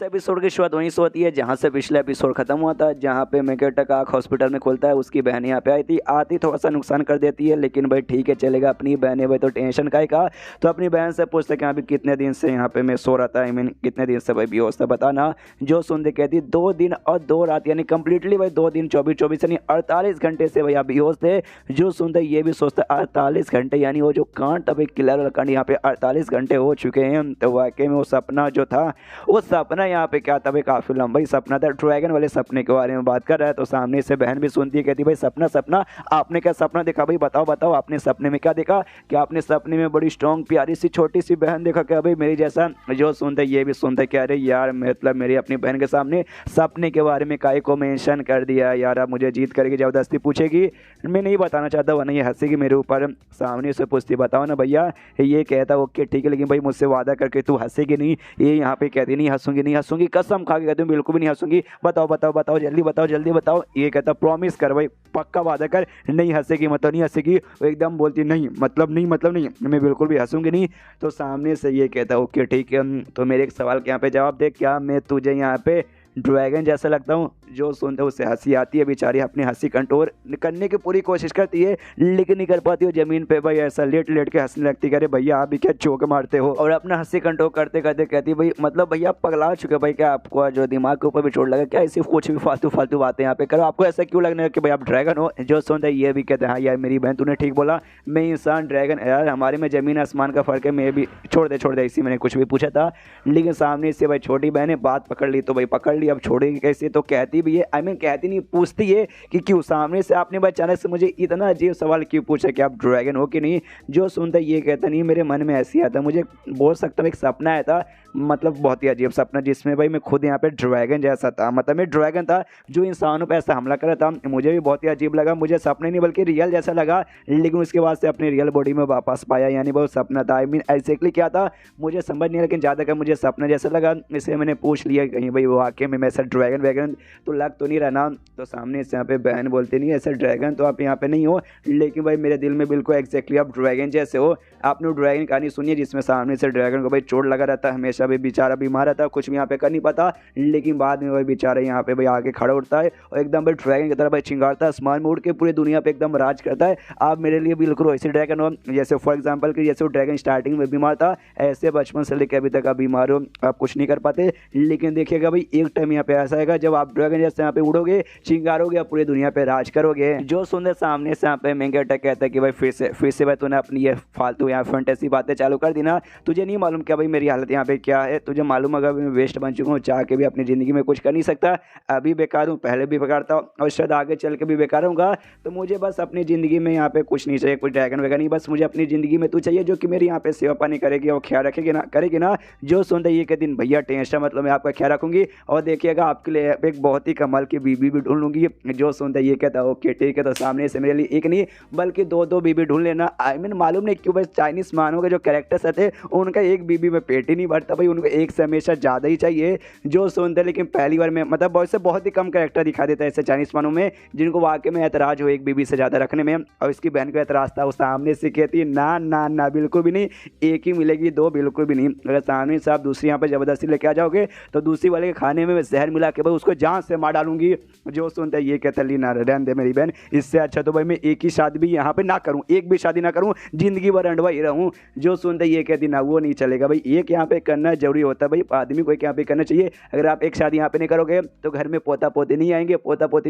Episode की शुरुआत वहीं से होती है जहां से पिछला एपिसोड खत्म हुआ था, जहां पे मेकेटा का आँख हॉस्पिटल में खुलता है। उसकी बहन यहाँ पे आई थी, आती थोड़ा सा नुकसान कर देती है, लेकिन भाई ठीक है चलेगा, अपनी बहन है भाई तो टेंशन का ही का। तो अपनी बहन से पूछते कि अभी कितने दिन से यहाँ पे मैं सो रहा था, आई मीन कितने दिन से भाई बेहोश था बताना। जो सुनते कहती 2 दिन और 2 रात, यानी कंप्लीटली भाई 2 दिन 24 यानी 48 घंटे से भाई बेहोश थे। जो सुनते ये भी सोचता 48 घंटे, यानी वो जो कांड था भाई किलर वाला कांड, यहाँ पे 48 घंटे हो चुके हैं। तो वाकई में वो सपना जो था, वो सपना यहाँ पे क्या था भाई, काफी लंबा ही सपना था। ड्रैगन वाले सपने के बारे में बात कर रहा है। तो सामने से बहन भी सुनती है, कहती भाई सपना सपना आपने क्या सपना देखा भाई, बताओ बताओ आपने सपने में क्या देखा, क्या आपने सपने में बड़ी स्ट्रॉन्ग प्यारी सी छोटी सी बहन देखा क्या भाई मेरी जैसा। जो सुनते ये भी सुनते क्या अरे यार, मतलब मेरी अपनी बहन के सामने सपने के बारे में काय को मेंशन कर दिया यार, अब मुझे जीत करके जबरदस्ती पूछेगी, मैं नहीं बताना चाहता वरना ये हंसेगी मेरे ऊपर। सामने से पूछती बताओ ना भैया, ये कहता ओके ठीक है, लेकिन भाई मुझसे वादा करके तू हंसेगी नहीं। ये यहाँ पे कहती नहीं हंसूंगी नहीं हंसूंगी, कसम खा के कहती हूँ बिल्कुल भी नहीं हंसूंगी, बताओ बताओ बताओ जल्दी बताओ जल्दी बताओ। ये कहता प्रॉमिस कर भाई, पक्का वादा कर नहीं हंसेगी, मतलब नहीं हंसेगी। वो एकदम बोलती नहीं मतलब नहीं मैं बिल्कुल भी हंसूंगी नहीं। तो सामने से ये कहता ओके ठीक है, तो मेरे एक सवाल के यहाँ पे जवाब दे, क्या मैं तुझे यहाँ पे ड्रैगन जैसा लगता हूँ। जो सुनते उससे हंसी आती है, बेचारी अपनी हंसी कंट्रोल करने की पूरी कोशिश करती है, लेकिन नहीं कर पाती हो। जमीन पे भाई ऐसा लेट लेट के हंसने लगती है, अरे भैया आप भी क्या चौक मारते हो। और अपना हंसी कंट्रोल करते करते कहती भाई मतलब भैया आप पगला चुके भाई, क्या आपको जो दिमाग के ऊपर भी चोट लगा क्या, ऐसी कुछ भी फालतू फालतू बातें यहाँ पे करो, आपको ऐसा क्यों लगने कि भाई आप ड्रैगन हो। जो सुनते ये भी कहते हैं हाँ यार मेरी बहन तूने ठीक बोला, मैं इंसान ड्रैगन यार, हमारे में जमीन आसमान का फर्क है, मैं भी छोड़ दे इसी मैंने कुछ भी पूछा था। लेकिन सामने से भाई छोटी बहन ने बात पकड़ ली, तो भाई पकड़ ली, अब छोड़ेगी कैसे। तो कहती भी है, आई मीन कहती नहीं पूछती है कि क्यों सामने से आपने भाई अचानक से मुझे इतना अजीब सवाल क्यों पूछा कि आप ड्रैगन हो कि नहीं। जो सुनता ये कहता नहीं मेरे मन में ऐसी आता, मुझे बोल सकता हूँ एक सपना आया था, मतलब बहुत ही अजीब सपना, जिसमें भाई मैं खुद यहाँ पे ड्रैगन जैसा था, मतलब मैं ड्रैगन था जो इंसानों पे ऐसा हमला कर रहा था। मुझे भी बहुत ही अजीब लगा, मुझे सपने नहीं बल्कि रियल जैसा लगा, लेकिन उसके बाद से अपनी रियल बॉडी में वापस पाया, यानी वो सपना था। आई मीन एग्जैक्टली क्या था मुझे समझ नहीं, लेकिन ज़्यादातर मुझे सपना जैसा लगा, इसलिए मैंने पूछ लिया कहीं भाई वो वाकई में ऐसा ड्रैगन वैगन तो लग तो नहीं रहा ना। तो सामने से यहाँ पे बहन बोलती नहीं ऐसा ड्रैगन तो आप यहाँ पे नहीं हो, लेकिन भाई मेरे दिल में बिल्कुल एग्जैक्टली आप ड्रैगन जैसे हो। आपने ड्रैगन कहानी सुनी है जिसमें सामने से ड्रैगन को भाई चोट लगा रहता है, हमेशा भी बेचारा बीमार रहता है, कुछ भी यहाँ पे कर नहीं पाता, लेकिन बाद में भाई बेचारा यहाँ पे भाई आगे खड़ा उठता है और एकदम भाई ड्रैगन की तरह भाई चिंगारता है, आसमान में उड़ के पूरी दुनिया पे एकदम राज करता है। आप मेरे लिए बिल्कुल वैसे ड्रैगन हो, जैसे फॉर एग्जाम्पल कि जैसे वो ड्रैगन स्टार्टिंग में बीमार था, ऐसे बचपन से लेकर अभी तक आप बीमार हो, आप कुछ नहीं कर पाते। लेकिन देखिएगा भाई एक टाइम यहाँ पे ऐसा आएगा जब आप ड्रैगन जैसे यहाँ पे उड़ोगे, चिंगारोगे, आप पूरी दुनिया पे राज करोगे। जो सुंदर सामने से यहाँ पे मेकेटा कहता है कि भाई फिर से भाई तूने अपनी ये फालतू यहाँ फैंटेसी बातें चालू कर दी ना, तुझे नहीं मालूम क्या भाई मेरी हालत यहाँ पे क्या है, तुझे मालूम अगर मैं वेस्ट बन चुका हूँ, चाह के भी अपनी ज़िंदगी में कुछ कर नहीं सकता, अभी बेकार हूँ, पहले भी बेकार था और शायद आगे चल के भी बेकार होगा। तो मुझे बस अपनी ज़िंदगी में यहाँ पे कुछ नहीं चाहिए, कुछ ड्रैगन वगैरह नहीं, बस मुझे अपनी ज़िंदगी में तू चाहिए जो कि मेरी यहाँ पे सेवा पानी करेगी और ख्याल करेगी ना। जो सुनते ये के दिन भैया टेंशन मतलब मैं आपका ख्याल रखूँगी और देखिएगा आपके लिए एक बहुत ही कमाल की बीबी भी ढूंढ लूँगी। जो सुनते ये कहता ओके ठीक है, तो सामने से मेरे लिए एक नहीं बल्कि 2 बीबी ढूंढ लेना। आई मीन मालूम नहीं क्यों बस चाइनीज मानों के जो कैरेक्टर्स रहते उनका एक बीबी में पेट ही नहीं भरता भाई, उनको एक से हमेशा ज़्यादा ही चाहिए। जो सुनते लेकिन पहली बार में मतलब बहुत ही कम कैरेक्टर दिखा देता है ऐसे चाइनीज मानों में जिनको वाकई में एतराज हो एक बीबी से ज़्यादा रखने में। और इसकी बहन को एतराज था, वो सामने से कहती है ना ना ना बिल्कुल भी नहीं, एक ही मिलेगी 2 बिल्कुल भी नहीं। अगर सामने से आप दूसरी यहाँ पर ज़बरदस्ती लेके आ जाओगे तो दूसरी वाले के खाने में जहर मिला के भाई उसको जान से मार डालूंगी। जो सुनता है ये कहता ली ना रहने दे मेरी बहन, इससे अच्छा तो भाई मैं एक ही शादी भी यहाँ पे ना करूँ, एक भी शादी ना करूँ, जिंदगी भर अंडवा ही रहूँ। जो सुनते ये कहती ना वो नहीं चलेगा भाई, एक यहाँ पे करना जरूरी होता है भाई, आदमी को एक यहाँ पे करना चाहिए। अगर आप एक शादी यहाँ पे नहीं करोगे तो घर में पोता पोती नहीं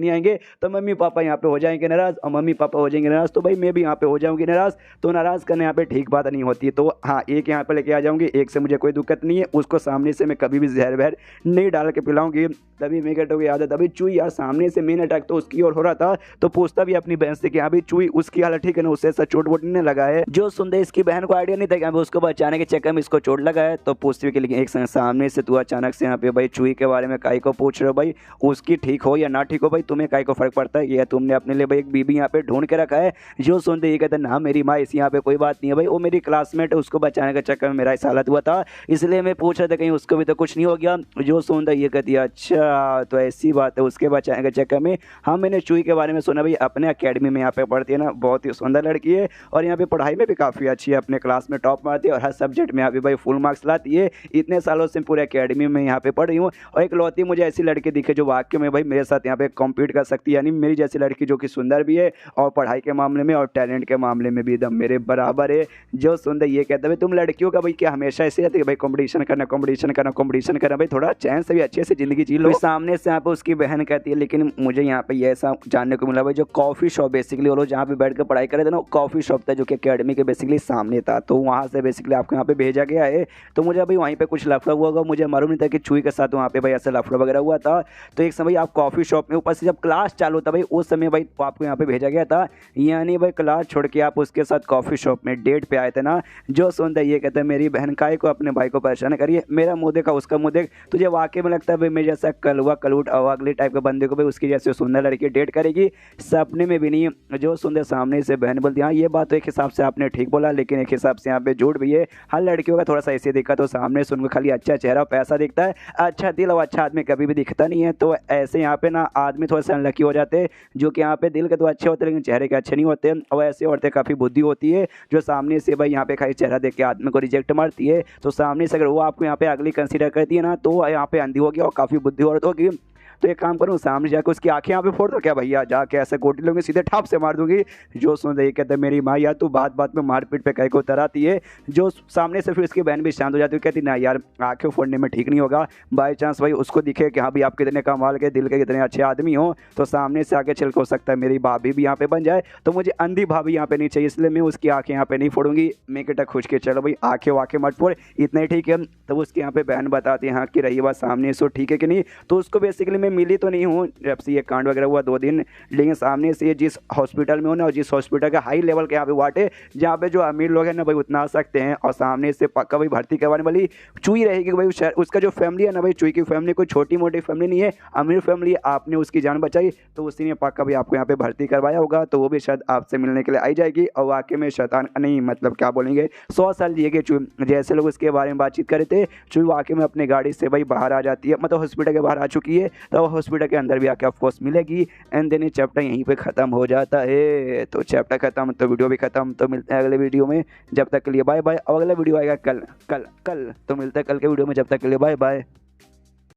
आएंगे, तो मम्मी पापा यहाँ पे हो जाएंगे नाराज, और मम्मी पापा हो जाएंगे नाराज तो भाई मैं भी यहाँ पे हो जाऊँगी नाराज। तो नाराज करना यहाँ पे ठीक बात नहीं होती। तो हाँ एक यहाँ पे लेके आ जाऊँगी, एक से मुझे कोई दिक्कत नहीं है, उसको सामने से मैं कभी भी जहर वहर नहीं डाल के पिलाऊंगी। तभी मेकेटा को याद है तभी चूई यार सामने से मेन अटैक तो उसकी ओर हो रहा था, तो पूछता भी अपनी बहन से कि अभी चूई उसकी हालत ठीक है ना, उससे ऐसा चोट वोट नहीं लगा है। जो सुनते इसकी बहन को आइडिया नहीं था कि अभी उसको बचाने के चक्कर में इसको चोट लगा है। तो पूछती हुई कि लेकिन एक सामने से तू अचानक से यहाँ पे भाई चूई के बारे में काई को पूछ रहे हो भाई, उसकी ठीक हो या ना ठीक हो भाई तुम्हें काई को फर्क पड़ता है, या तुमने अपने लिए भाई एक बीबी यहाँ पे ढूंढ के रखा है। जो सुनते ये कहते ना मेरी माँ इस यहाँ पे कोई बात नहीं है भाई, वो मेरी क्लासमेट है, उसको बचाने के चक्कर में मेरा इस हालत हुआ था, इसलिए मैं पूछ रहा था कहीं उसको भी तो कुछ नहीं हो गया। जो सुनता ये कहती है अच्छा अच्छा तो ऐसी बात है, उसके बचाने के चक्कर में हाँ मैंने चूई के बारे में सुना भाई, अपने अकेडमी में यहाँ पे पढ़ती है ना, बहुत ही सुंदर लड़की है और यहाँ पे पढ़ाई में भी काफ़ी अच्छी है, अपने क्लास में टॉप मारती है और हर सब्जेक्ट में यहाँ पे भाई फुल मार्क्स लाती है। इतने सालों से पूरे अकेडमी में यहाँ पे पढ़ रही हूँ और एक लौती मुझे ऐसी लड़की दिखे जो वाकई में भाई मेरे साथ यहाँ पे कॉम्पीट कर सकती है, यानी मेरी जैसी लड़की जो कि सुंदर भी है और पढ़ाई के मामले में और टैलेंट के मामले में भी एकदम मेरे बराबर है। जो सुंदर ये कहता है तुम लड़कियों का भाई क्या हमेशा ऐसे रहती है भाई, कंपटीशन करना कंपटीशन करना कंपटीशन करना, भाई थोड़ा चैन से भी अच्छे से जिंदगी जी लो। सामने से यहाँ पे उसकी बहन कहती है, लेकिन मुझे यहाँ पे ये ऐसा जानने को मिला भाई जो कॉफ़ी शॉप बेसिकली वो लोग जहाँ पे बैठ कर पढ़ाई करे थे ना, कॉफ़ी शॉप था जो कि अकेडमी के बेसिकली सामने था, तो वहाँ से बेसिकली आपको यहाँ पे भेजा गया है। तो मुझे अभी वहीं पे कुछ लफड़ा हुआ होगा, मुझे मालूम नहीं था कि चूई के साथ वहाँ पे भाई ऐसा लफड़ा वगैरह हुआ था। तो एक समय आप कॉफ़ी शॉप में ऊपर से जब क्लास चालू था भाई उस समय भाई आपको यहाँ पे भेजा गया था, यानी भाई क्लास छोड़ के आप उसके साथ कॉफ़ी शॉप में डेट पे आए थे ना। जो सुनता ये कहता है मेरी बहन काय को अपने भाई को परेशान करिए, मेरा मुँह देखा उसका मुँह देख, तुझे वाकई में लगता है भाई मेरे जैसा कलवा कलूट अवागली टाइप के बंदे को भाई उसकी जैसे सुंदर लड़की डेट करेगी, सपने में भी नहीं। जो सुंदर सामने से बहन बोलती हाँ ये बात तो एक हिसाब से आपने ठीक बोला, लेकिन एक हिसाब से यहाँ पे झूठ भी है। हर लड़कियों का थोड़ा सा ऐसे दिखा तो सामने से उनको खाली अच्छा चेहरा और पैसा दिखता है, अच्छा दिल और अच्छा आदमी कभी भी दिखता नहीं है। तो ऐसे यहाँ पे ना आदमी थोड़े से अनलकी हो जाते हैं, जो कि यहाँ पे दिल के तो अच्छे होते हैं लेकिन चेहरे के अच्छे नहीं होते। और ऐसे औरतें काफ़ी बुद्धि होती है जो सामने से भाई यहाँ पे खाली चेहरा देख के आदमी को रिजेक्ट मारती है। तो सामने से अगर वो आपको यहाँ पे अगली कंसीडर करती है ना तो यहाँ पे अंधी होगी और काफ़ी बुद्धि औरत होगी। तो एक काम करूँ सामने जाकर उसकी आंखें यहाँ पे फोड़ दो क्या भैया, जाके ऐसे गोटी लूँगी सीधे ठाप से मार दूंगी। जो सुन रही कहते मेरी माँ यार तू बात बात में मारपीट पे कहीं को उतराती है। जो सामने से फिर उसकी बहन भी शांत हो जाती है, कहती ना यार आंखें फोड़ने में ठीक नहीं होगा, बाई चांस भाई उसको दिखे कि हाँ भाई आप कितने कमाल के दिल के कितने अच्छे आदमी हो, तो सामने से आगे चल के हो सकता है मेरी भाभी भी यहाँ पे बन जाए। तो मुझे अंधी भाभी यहाँ पे नहीं चाहिए, इसलिए मैं उसकी आंखें यहाँ पे नहीं फोड़ूंगी। मैं कहता खुश के चलो भाई आंखें वाखें मत फोड़, इतना ही ठीक है। तो उसकी यहाँ पे बहन बताती है हाँ कि रही बात सामने से ठीक है कि नहीं। तो उसको बेसिकली मैं मिली तो नहीं हूँ जब से ये कांड वगैरह हुआ 2 दिन, लेकिन सामने से ये जिस हॉस्पिटल में हो ना और जिस हॉस्पिटल का हाई लेवल के यहाँ पे वार्ड है जहाँ पे जो अमीर लोग हैं ना भाई उतना आ सकते हैं, और सामने से पक्का भाई भर्ती करवाने वाली चूई रहेगी भाई उसका जो फैमिली है ना भाई, चूई की फैमिली कोई छोटी मोटी फैमिली नहीं है, अमीर फैमिली। आपने उसकी जान बचाई तो उसी ने पक्का भाई आपको यहाँ पे भर्ती करवाया होगा, तो वो भी शायद आपसे मिलने के लिए आई जाएगी। और वाकई में शैतान नहीं मतलब क्या बोलेंगे 100 साल जिएगी चूई। जैसे लोग उसके बारे में बातचीत करे थे, चूई वाकई में अपनी गाड़ी से भाई बाहर आ जाती है, मतलब हॉस्पिटल के बाहर आ चुकी है, तो हॉस्पिटल के अंदर भी आके ऑफकोर्स मिलेगी। एंड देन ये चैप्टर यहीं पे ख़त्म हो जाता है। तो चैप्टर ख़त्म तो वीडियो भी ख़त्म। तो मिलते हैं अगले वीडियो में, जब तक के लिए बाय बाय। और अगला वीडियो आएगा कल कल कल, तो मिलते हैं कल के वीडियो में, जब तक के लिए बाय बाय।